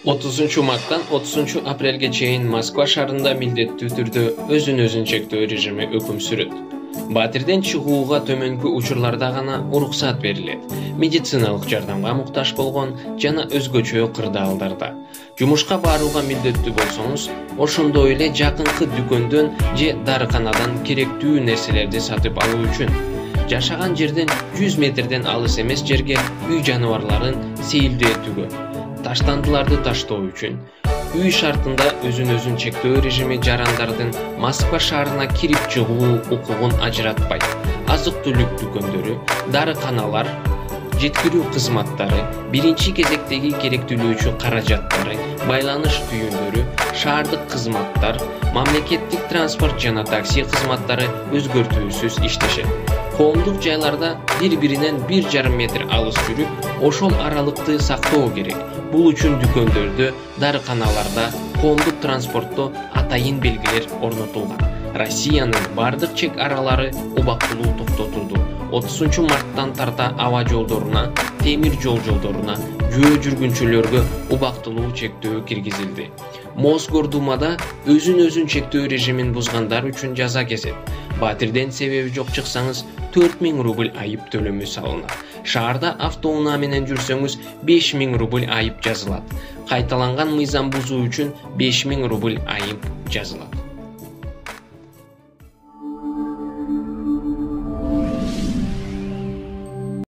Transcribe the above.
30 marttan 30 aprelge чейин Москва шаарында милдеттүү түрдө өзүн чектөө режими өкүм сүрөт. Батирден чыгууга төмөнкү учурларда гана уруксат берилет. Медициналык жардамга муктаж болгон жана өзгөчө кырдаалдарда. Жумушка барууга милдеттүү болсоңуз, ошондой эле жакынкы дүкөндөн же дарыканадан керектүү нерселерди сатып алуу үчүн жашаган жерден 100 метрден алыс эмес жерге үй жаныбарларын сейилдетүүгө, таштандыларды таштоо үчүн үй шартында өзүн чектөө режими жарандардын Москва шаарына кирип чыгуу укугун ажыратпайт. Азык-түлүк дүкөндөрү, дарыканалар, жеткирүү кызматтары, биринчи кезектеги керектүүлүүчү каражаттары, байланыш түйүндөрү, шаардык кызматтар, мамлекеттик транспорт жана такси кызматтары өзгөртүүсүз иштешет. Коомдук жайларда бири-биринен 1,5 метр алыс жүрүп, ошол аралыкты сактоо керек. Бул үчүн дүкөндөрдө, дарыканаларда, коомдук транспортто атайын белгилер орнотулган. Россиянын бардык чек аралары убактылуу токтотулду. 30 марттан тарта аба жолдоруна, темир жол жолдоруна, жөө жүргүнчүлөргө убактылуу чектөө киргизилди. Мосгордумада өзүн чектөө режимин бузгандар үчүн жаза кесет. Батирден себеби жок чыксаңыз 4000 рубль айып төлөмү салынат. Шаарда автоунаа менен жүрсөңүз 5000 рубль айып жазылат. Кайталанган мыйзам бузуу үчүн 5000 рубль айып жазылат.